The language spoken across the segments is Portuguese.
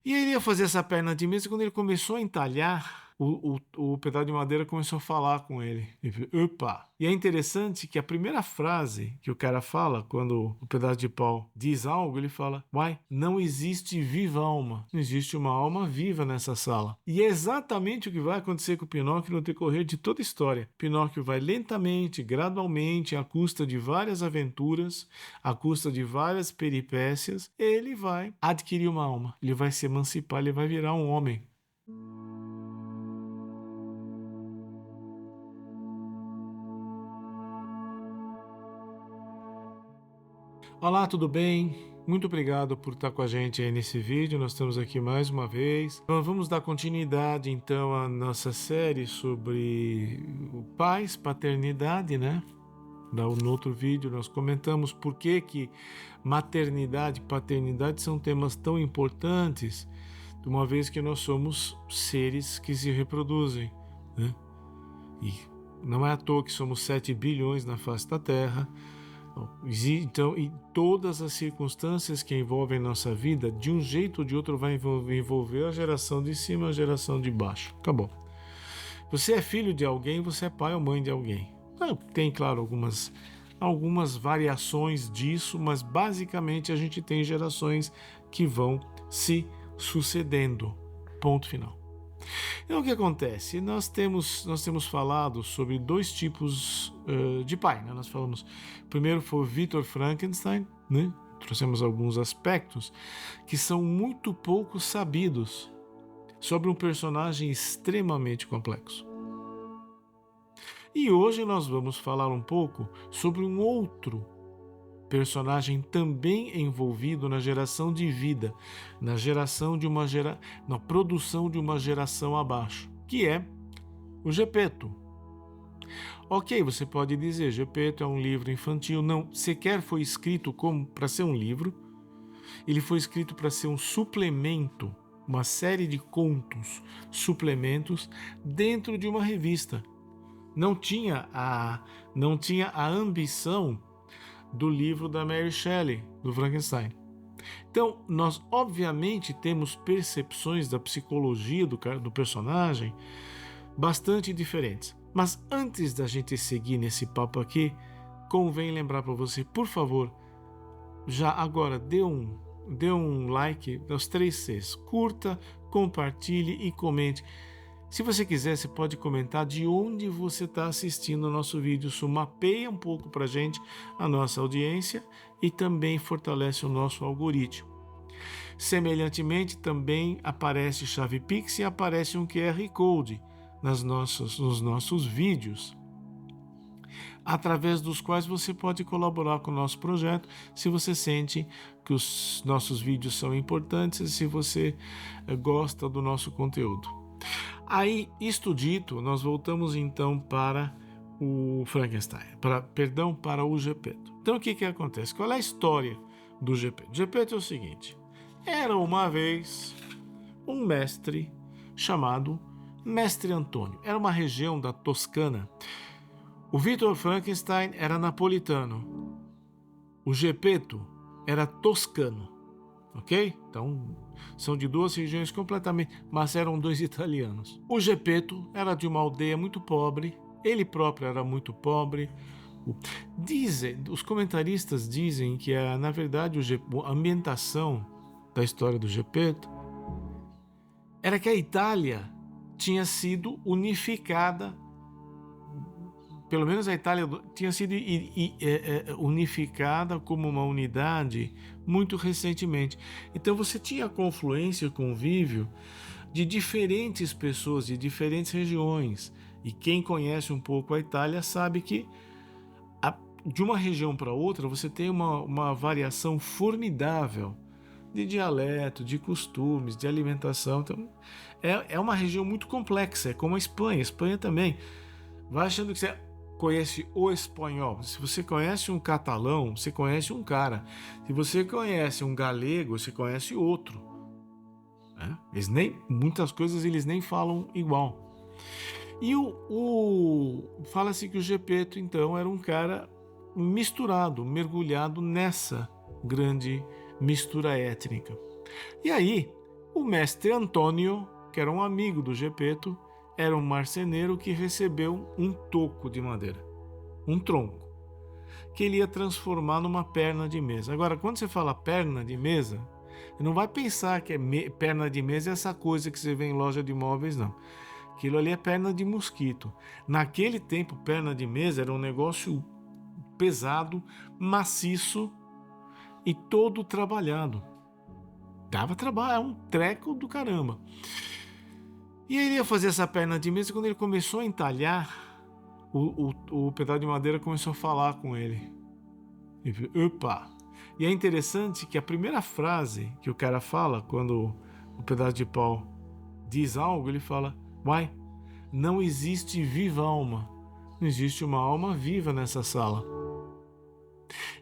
E ele ia fazer essa perna de mesa, quando ele começou a entalhar, o pedaço de madeira começou a falar com ele. Ele falou, opa! E é interessante que a primeira frase que o cara fala, quando o pedaço de pau diz algo, ele fala, uai, não existe viva alma. Não existe uma alma viva nessa sala. E é exatamente o que vai acontecer com o Pinóquio no decorrer de toda a história. Pinóquio vai lentamente, gradualmente, à custa de várias aventuras, à custa de várias peripécias, ele vai adquirir uma alma. Ele vai se emancipar, ele vai virar um homem. Olá, tudo bem? Muito obrigado por estar com a gente aí nesse vídeo. Nós estamos aqui mais uma vez. Vamos dar continuidade então à nossa série sobre pais, paternidade, né? No outro vídeo nós comentamos por que maternidade e paternidade são temas tão importantes, de uma vez que nós somos seres que se reproduzem, né? E não é à toa que somos 7 bilhões na face da Terra. Então, e todas as circunstâncias que envolvem nossa vida, de um jeito ou de outro, vai envolver a geração de cima e a geração de baixo. Acabou. Você é filho de alguém, você é pai ou mãe de alguém. Tem, claro, algumas variações disso, mas basicamente a gente tem gerações que vão se sucedendo. Ponto final. Então o que acontece? Nós temos falado sobre dois tipos de pai, né? Nós falamos, primeiro foi o Victor Frankenstein, né? Trouxemos alguns aspectos que são muito pouco sabidos sobre um personagem extremamente complexo. E hoje nós vamos falar um pouco sobre um outro personagem também envolvido na geração de vida, na produção de uma geração abaixo, que é o Gepeto. Ok, você pode dizer, Gepeto é um livro infantil. Não, sequer foi escrito como para ser um livro. Ele foi escrito para ser um suplemento, uma série de contos, suplementos dentro de uma revista. Não tinha a ambição do livro da Mary Shelley, do Frankenstein. Então, nós obviamente temos percepções da psicologia do personagem bastante diferentes. Mas antes da gente seguir nesse papo aqui, convém lembrar para você, por favor, já agora dê um like nos 3 Cs. Curta, compartilhe e comente. Se você quiser, você pode comentar de onde você está assistindo o nosso vídeo. Isso mapeia um pouco para a gente a nossa audiência e também fortalece o nosso algoritmo. Semelhantemente, também aparece chave Pix e aparece um QR Code nos nossos vídeos, através dos quais você pode colaborar com o nosso projeto, se você sente que os nossos vídeos são importantes e se você gosta do nosso conteúdo. Aí, isto dito, nós voltamos então para o Frankenstein, para o Gepeto. Então o que acontece? Qual é a história do Gepeto? Gepeto é o seguinte, era uma vez um mestre chamado Mestre Antônio. Era uma região da Toscana. O Victor Frankenstein era napolitano. O Gepeto era toscano. Ok? Então, são de 2 regiões completamente, mas eram 2 italianos. O Gepeto era de uma aldeia muito pobre, ele próprio era muito pobre. Os comentaristas dizem que, na verdade, a ambientação da história do Gepeto era que a Itália tinha sido unificada, pelo menos a Itália tinha sido unificada como uma unidade muito recentemente. Então você tinha confluência e convívio de diferentes pessoas de diferentes regiões. E quem conhece um pouco a Itália sabe que de uma região para outra você tem uma variação formidável de dialeto, de costumes, de alimentação. Então é uma região muito complexa, é como a Espanha. A Espanha também. Vai achando que você conhece o espanhol. Se você conhece um catalão, você conhece um cara. Se você conhece um galego, você conhece outro. Muitas coisas eles nem falam igual. E fala-se que o Gepeto, então, era um cara misturado, mergulhado nessa grande mistura étnica. E aí, O mestre Antônio, que era um amigo do Gepeto, era um marceneiro que recebeu um toco de madeira, um tronco, que ele ia transformar numa perna de mesa. Agora, quando você fala perna de mesa, você não vai pensar que perna de mesa é essa coisa que você vê em loja de móveis, não. Aquilo ali é perna de mosquito. Naquele tempo, perna de mesa era um negócio pesado, maciço e todo trabalhado. Dava trabalho, é um treco do caramba. E ele ia fazer essa perna de mesa. Quando ele começou a entalhar, o pedaço de madeira começou a falar com ele. Ele falou, opa! E é interessante que a primeira frase que o cara fala quando o pedaço de pau diz algo, ele fala, uai, não existe viva alma. Não existe uma alma viva nessa sala.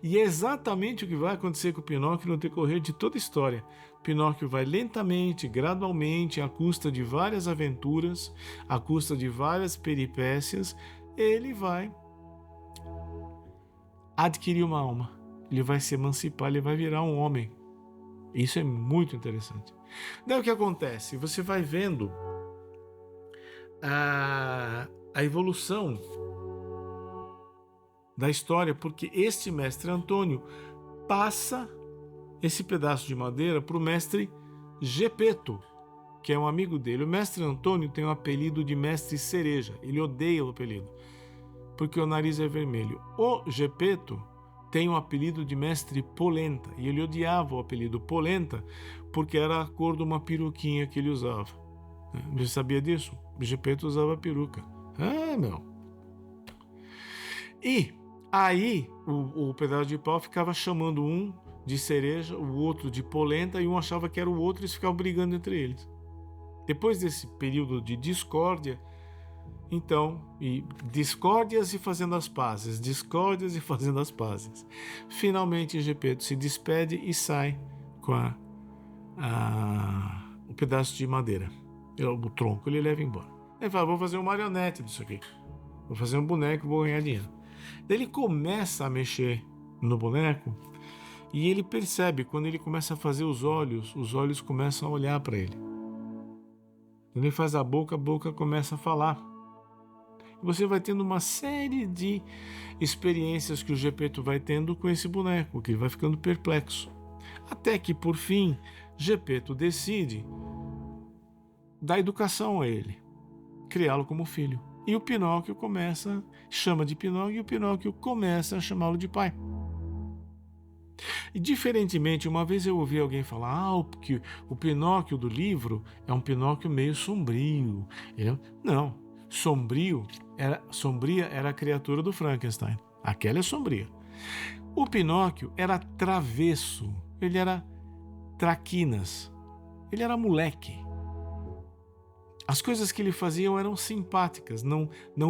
E é exatamente o que vai acontecer com o Pinóquio no decorrer de toda a história. Pinóquio vai lentamente, gradualmente, à custa de várias aventuras, à custa de várias peripécias, ele vai adquirir uma alma. Ele vai se emancipar, ele vai virar um homem. Isso é muito interessante. Daí o que acontece? Você vai vendo a evolução da história, porque este mestre Antônio passa esse pedaço de madeira para o mestre Gepeto, que é um amigo dele. O mestre Antônio tem o apelido de mestre cereja, ele odeia o apelido, porque o nariz é vermelho. O Gepeto tem o apelido de mestre polenta, e ele odiava o apelido polenta, porque era a cor de uma peruquinha que ele usava. Você sabia disso? O Gepeto usava peruca. Não. E aí o pedaço de pau ficava chamando um de cereja, o outro de polenta, e um achava que era o outro e eles ficavam brigando entre eles. Depois desse período de discórdia, então, discórdias e fazendo as pazes, discórdias e fazendo as pazes. Finalmente Gepeto se despede e sai com o pedaço de madeira, o tronco, ele leva embora. Ele fala, vou fazer uma marionete disso aqui, vou fazer um boneco, vou ganhar dinheiro. Daí ele começa a mexer no boneco e ele percebe, quando ele começa a fazer os olhos começam a olhar para ele. Quando ele faz a boca começa a falar. E você vai tendo uma série de experiências que o Gepeto vai tendo com esse boneco, que ele vai ficando perplexo. Até que, por fim, Gepeto decide dar educação a ele, criá-lo como filho. E o Pinóquio chama de Pinóquio, e o Pinóquio começa a chamá-lo de pai. E diferentemente, uma vez eu ouvi alguém falar que o Pinóquio do livro é um Pinóquio meio sombrio. Não, sombria era a criatura do Frankenstein. Aquela é sombria. O Pinóquio era travesso, ele era traquinas, ele era moleque. As coisas que ele fazia eram simpáticas, não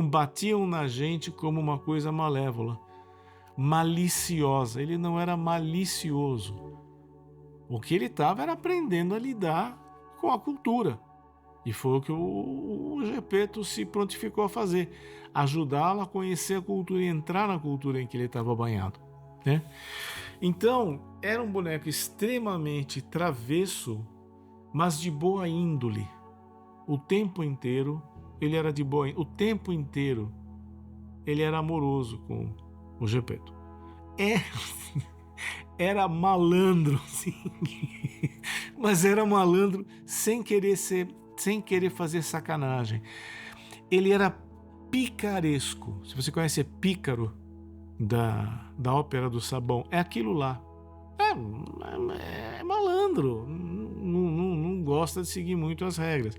batiam na gente como uma coisa malévola, maliciosa. Ele não era malicioso. O que ele estava era aprendendo a lidar com a cultura. E foi o que o Gepeto se prontificou a fazer, ajudá-lo a conhecer a cultura e entrar na cultura em que ele estava banhado, né? Então, era um boneco extremamente travesso, mas de boa índole. O tempo inteiro ele era de boa índole. O tempo inteiro ele era amoroso com o Gepeto. Era malandro, sim. Mas era malandro sem querer fazer sacanagem. Ele era picaresco. Se você conhece Pícaro da Ópera do Sabão, é aquilo lá. É malandro, não gosta de seguir muito as regras,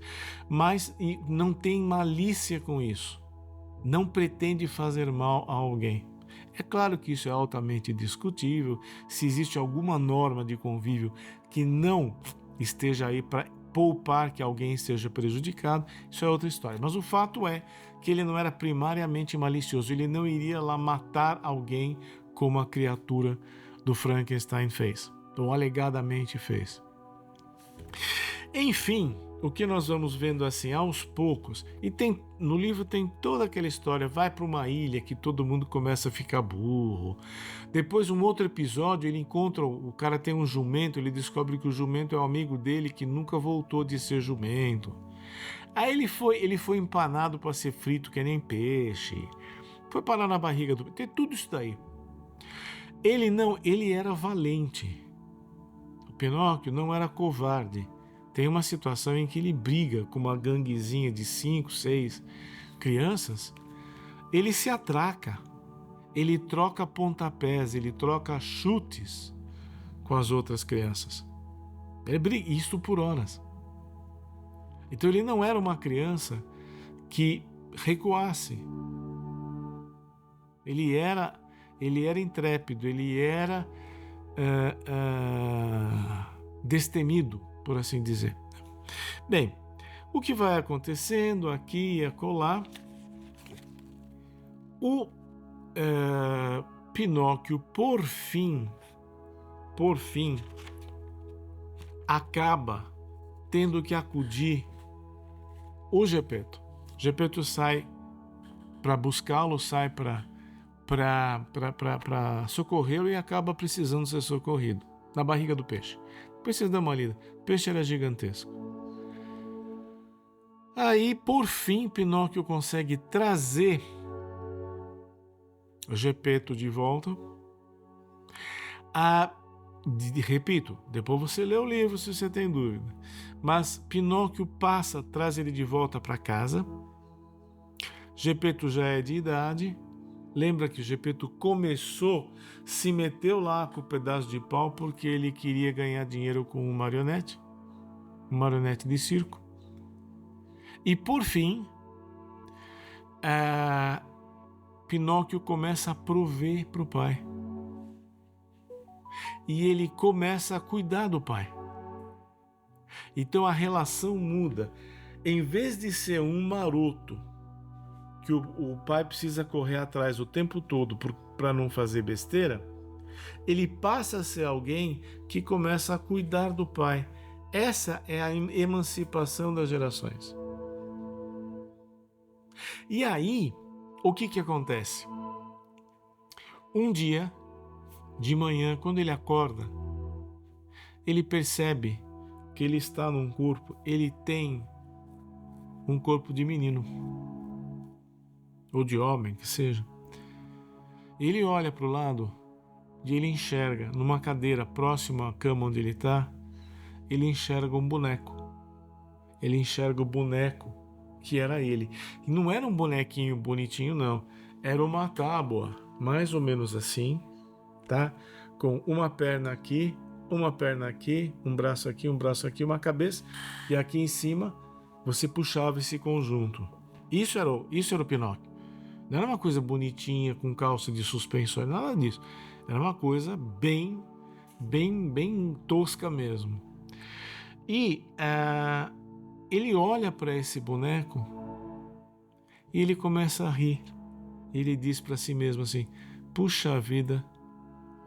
mas não tem malícia com isso, não pretende fazer mal a alguém. É claro que isso é altamente discutível, se existe alguma norma de convívio que não esteja aí para poupar que alguém esteja prejudicado, isso é outra história. Mas o fato é que ele não era primariamente malicioso, ele não iria lá matar alguém como a criatura do Frankenstein fez, ou alegadamente fez. Enfim, o que nós vamos vendo assim aos poucos, e tem no livro tem toda aquela história, vai para uma ilha que todo mundo começa a ficar burro. Depois, um outro episódio, ele encontra, o cara tem um jumento, ele descobre que o jumento é um amigo dele que nunca voltou de ser jumento. Aí ele foi empanado para ser frito que nem peixe. Foi parar na barriga do... Tem tudo isso daí. Ele era valente. O Pinóquio não era covarde. Tem uma situação em que ele briga com uma ganguezinha de 5, 6 crianças. Ele se atraca. Ele troca pontapés, ele troca chutes com as outras crianças. Ele briga, isso por horas. Então ele não era uma criança que recuasse. Ele era intrépido, ele era destemido, por assim dizer. Bem, o que vai acontecendo aqui e acolá, o Pinóquio, por fim, acaba tendo que acudir o Gepeto. Gepeto sai para buscá-lo, sai para socorrê-lo e acaba precisando ser socorrido na barriga do peixe. Precisa dar uma lida. O peixe era gigantesco. Aí, por fim, Pinóquio consegue trazer o Gepeto de volta. Repito, depois você lê o livro se você tem dúvida. Mas Pinóquio traz ele de volta para casa. Gepeto já é de idade. Lembra que Gepeto se meteu lá com o pedaço de pau porque ele queria ganhar dinheiro com um marionete de circo. E por fim, Pinóquio começa a prover para o pai. E ele começa a cuidar do pai. Então a relação muda. Em vez de ser um maroto, que o pai precisa correr atrás o tempo todo para não fazer besteira, ele passa a ser alguém que começa a cuidar do pai. Essa é a emancipação das gerações. E aí, o que acontece? Um dia, de manhã, quando ele acorda, ele percebe que ele está num corpo, ele tem um corpo de menino, ou de homem, que seja. Ele olha para o lado e ele enxerga, numa cadeira próxima à cama onde ele está, ele enxerga um boneco. Ele enxerga o boneco que era ele. E não era um bonequinho bonitinho, não. Era uma tábua, mais ou menos assim, tá? Com uma perna aqui, um braço aqui, uma cabeça, e aqui em cima você puxava esse conjunto. Isso era o Pinóquio. Não era uma coisa bonitinha com calça de suspensório, nada disso. Era uma coisa bem tosca mesmo. E ele olha para esse boneco e ele começa a rir. Ele diz para si mesmo assim: puxa vida,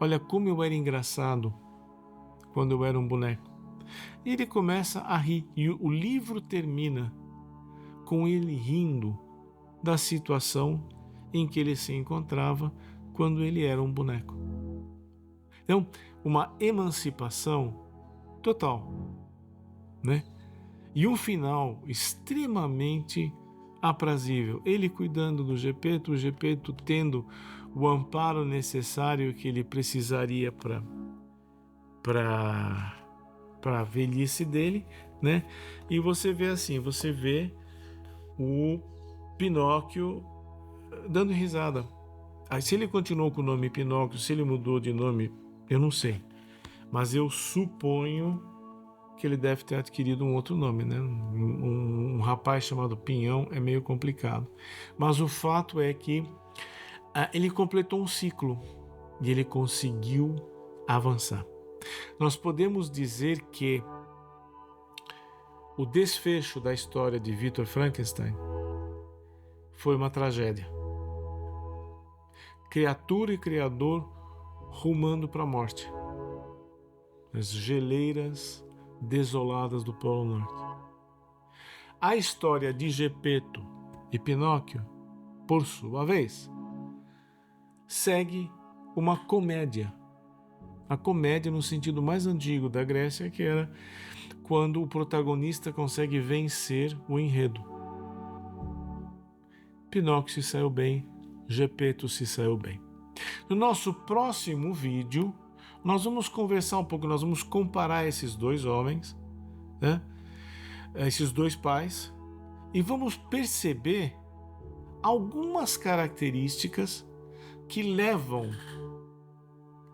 olha como eu era engraçado quando eu era um boneco. E ele começa a rir. E o livro termina com ele rindo da situação em que ele se encontrava quando ele era um boneco. Então, uma emancipação total, né? E um final extremamente aprazível. Ele cuidando do Gepeto, o Gepeto tendo o amparo necessário que ele precisaria para a velhice dele, né? E você vê o Pinóquio dando risada. Aí, se ele continuou com o nome Pinóquio, se ele mudou de nome, eu não sei. Mas eu suponho que ele deve ter adquirido um outro nome, né? Um rapaz chamado Pinhão é meio complicado. Mas o fato é que ele completou um ciclo e ele conseguiu avançar. Nós podemos dizer que o desfecho da história de Victor Frankenstein foi uma tragédia. Criatura e criador rumando para a morte. As geleiras desoladas do Polo Norte. A história de Gepeto e Pinóquio, por sua vez, segue uma comédia. A comédia no sentido mais antigo da Grécia, que era quando o protagonista consegue vencer o enredo. Pinóquio se saiu bem, Gepeto se saiu bem. No nosso próximo vídeo, nós vamos conversar um pouco, nós vamos comparar esses dois homens, né? Esses dois pais, e vamos perceber algumas características que levam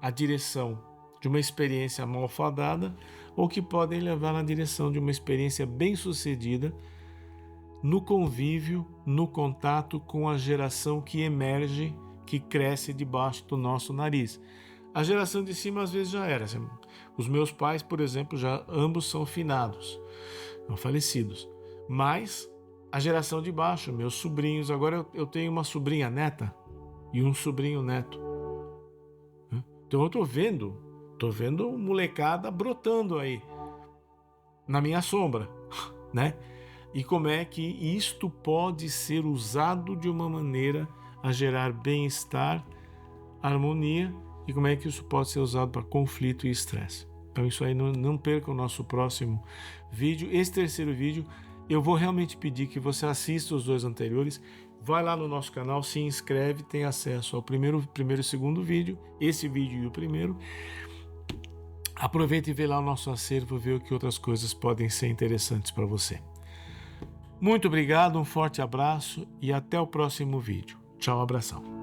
à direção de uma experiência malfadada ou que podem levar na direção de uma experiência bem-sucedida no convívio, no contato com a geração que emerge, que cresce debaixo do nosso nariz. A geração de cima às vezes já era. Os meus pais, por exemplo, já ambos são finados, falecidos. Mas a geração de baixo, meus sobrinhos, agora eu tenho uma sobrinha neta e um sobrinho neto. Então eu tô vendo molecada brotando aí na minha sombra, né? E como é que isto pode ser usado de uma maneira a gerar bem-estar, harmonia, e como é que isso pode ser usado para conflito e estresse. Então isso aí, não perca o nosso próximo vídeo. Esse terceiro vídeo, eu vou realmente pedir que você assista os dois anteriores, vai lá no nosso canal, se inscreve, tem acesso ao primeiro e segundo vídeo, esse vídeo e o primeiro. Aproveita e vê lá o nosso acervo, ver o que outras coisas podem ser interessantes para você. Muito obrigado, um forte abraço e até o próximo vídeo. Tchau, abração.